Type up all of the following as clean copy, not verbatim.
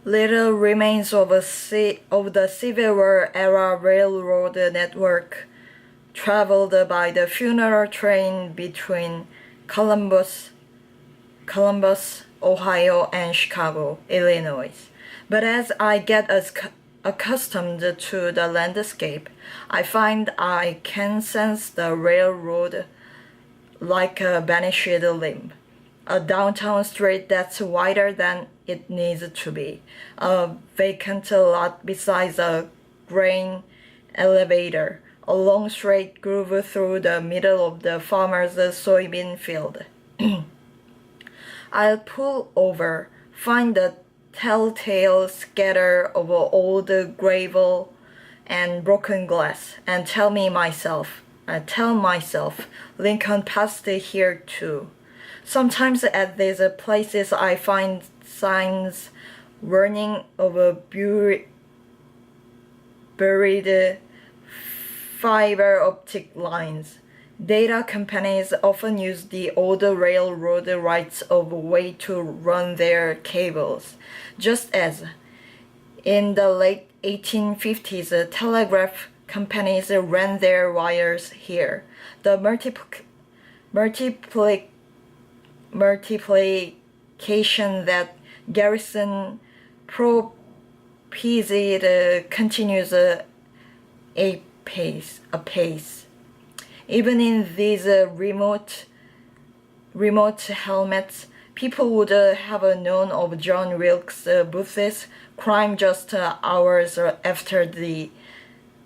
Little remains of the Civil War era railroad network traveled by the funeral train between Columbus, Ohio and Chicago, Illinois. But as I get accustomed to the landscape, I find I can sense the railroad like a vanished limb. A downtown street that's wider than it needs to be, a vacant lot besides a grain elevator, a long straight groove through the middle of the farmer's soybean field. I'll pull over, find the telltale scatter of old gravel and broken glass, and tell myself, Lincoln passed here too. Sometimes at these places I find signs warning of buried fiber optic lines. Data companies often use the old railroad rights of way to run their cables, just as in the late 1850s telegraph companies ran their wires here. The multiplication that Garrison prophesied continues apace. Even in these remote helmets, people would have known of John Wilkes Booth's crime just hours after the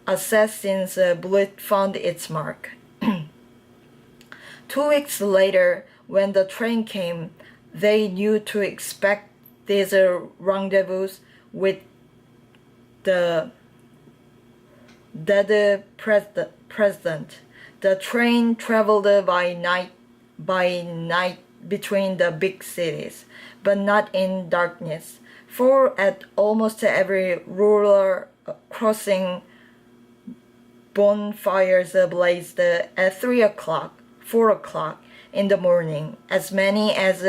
assassin's bullet found its mark. 2 weeks later, when the train came, they knew to expect these rendezvous with the dead president. The train traveled by night between the big cities, but not in darkness, for at almost every rural crossing bonfires blazed at 3 o'clock, 4 o'clock in the morning. As many as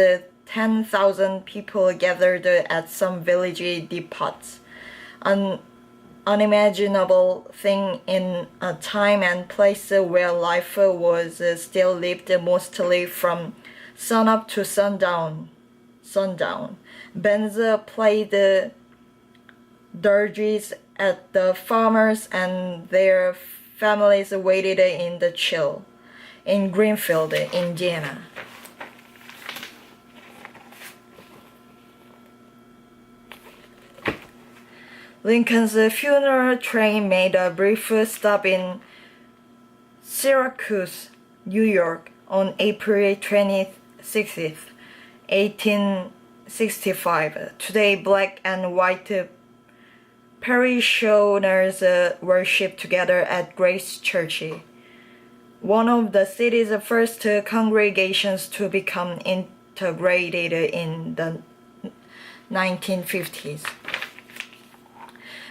10,000 people gathered at some village depots. An unimaginable thing in a time and place where life was still lived mostly from sunup to sundown. Bands played dirges at the farmers and their families waited in the chill in Greenfield, Indiana. Lincoln's funeral train made a brief stop in Syracuse, New York on April 26th, 1865. Today, black and white parishioners worship together at Grace Church, one of the city's first congregations to become integrated in the 1950s.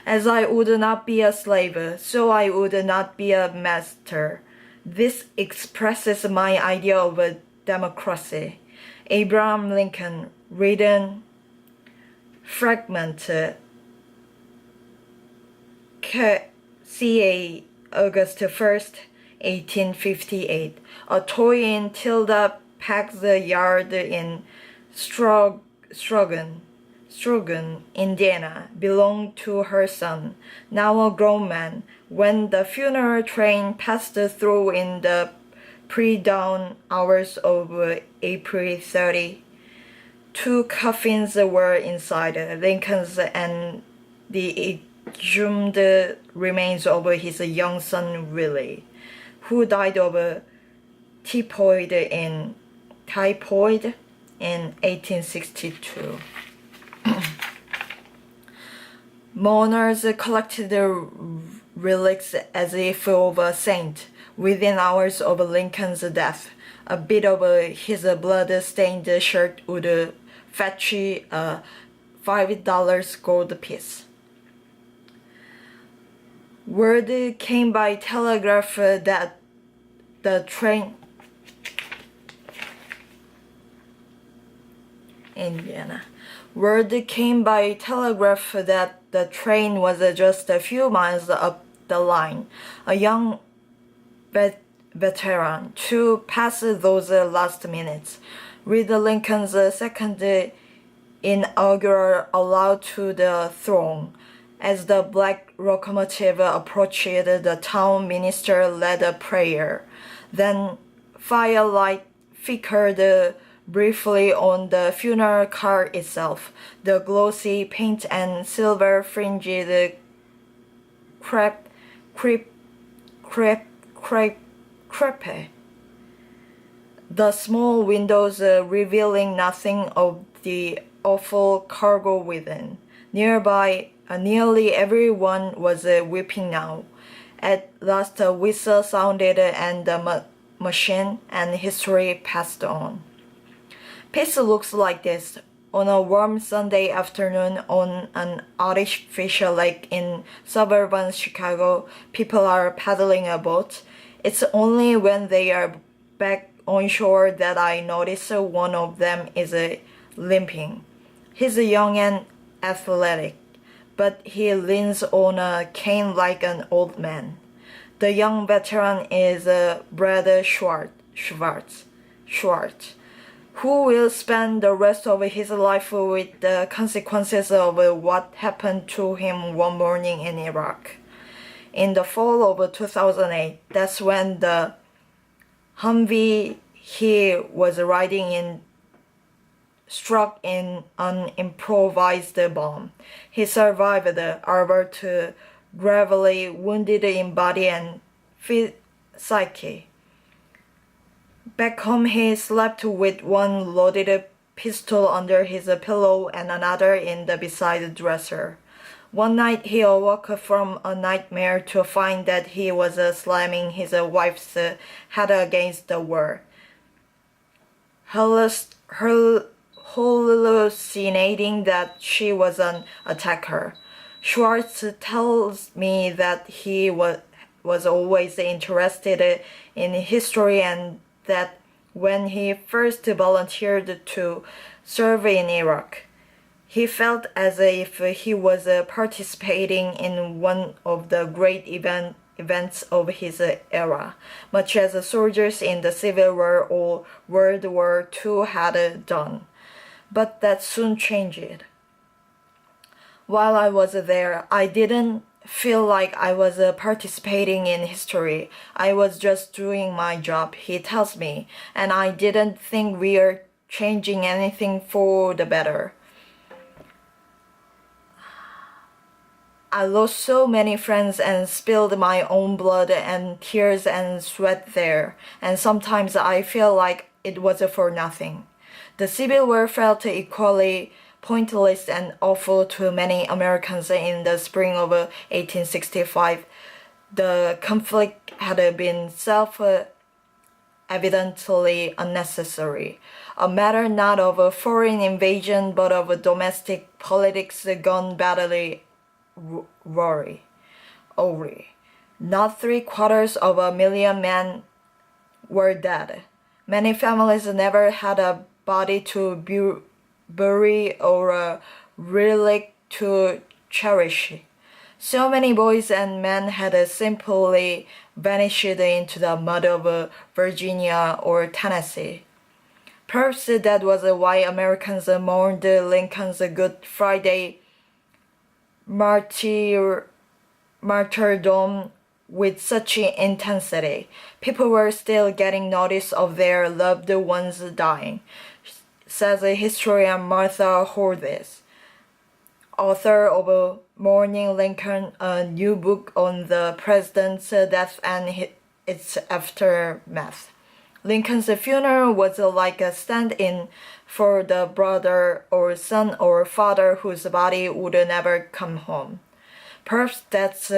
As I would not be a slave, so I would not be a master. This expresses my idea of a democracy. Abraham Lincoln, written fragment, ca. August 1st, 1858. A toy in Tilda Pack's yard in Strogan, Indiana, belonged to her son, now a grown man. When the funeral train passed through in the pre-dawn hours of April 30, 2 coffins were inside, Lincoln's and the exhumed remains of his young son Willie, who died of typhoid in 1862. Mourners collected the relics as if of a saint. Within hours of Lincoln's death, a bit of his blood-stained shirt would fetch a $5 gold piece. Word came by telegraph that the train Indiana. Word came by telegraph that the train was just a few miles up the line. A young veteran to pass those last minutes. Read Lincoln's second inaugural aloud to the throng. As the black locomotive approached, the town minister led a prayer. Then firelight flickered briefly on the funeral car itself. The glossy paint and silver-fringed crepe. The small windows revealing nothing of the awful cargo within. Nearby, nearly everyone was weeping now. At last a whistle sounded and the machine and history passed on. Peace looks like this. On a warm Sunday afternoon on an artificial lake in suburban Chicago, people are paddling a boat. It's only when they are back on shore that I notice one of them is limping. He's young and athletic, but he leans on a cane like an old man. The young veteran is Brad Schwartz, who will spend the rest of his life with the consequences of what happened to him one morning in Iraq. In the fall of 2008, that's when the Humvee he was riding in struck in an improvised bomb. He survived, albeit gravely wounded in body and psyche. Back home, he slept with one loaded pistol under his pillow and another in the beside dresser. One night, he awoke from a nightmare to find that he was slamming his wife's head against the wall, hallucinating that she was an attacker. Schwartz tells me that he was always interested in history and that when he first volunteered to serve in Iraq, he felt as if he was participating in one of the great events of his era, much as soldiers in the Civil War or World War II had done. But that soon changed. While I was there, I didn't feel like I was participating in history. I was just doing my job, he tells me, and I didn't think we are changing anything for the better. I lost so many friends and spilled my own blood and tears and sweat there, and sometimes I feel like it was for nothing. The Civil War felt equally pointless and awful to many Americans in the spring of 1865. The conflict had been self-evidently unnecessary, a matter not of foreign invasion but of domestic politics gone badly awry. Not 750,000 men were dead. Many families never had a body to bury or a relic to cherish. So many boys and men had simply vanished into the mud of Virginia or Tennessee. Perhaps that was why Americans mourned Lincoln's Good Friday martyrdom with such intensity. People were still getting notice of their loved ones dying, says historian Martha Hordes, author of Mourning Lincoln, a new book on the president's death and its aftermath. Lincoln's funeral was like a stand-in for the brother or son or father whose body would never come home. Perhaps that's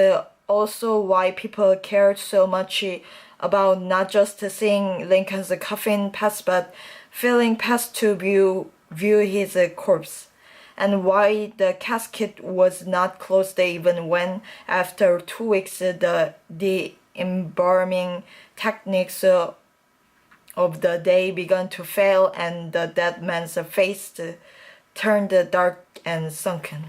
also why people cared so much about not just seeing Lincoln's coffin pass but feeling past to view his corpse, and why the casket was not closed even when, after 2 weeks, the embalming techniques of the day began to fail and the dead man's face turned dark and sunken.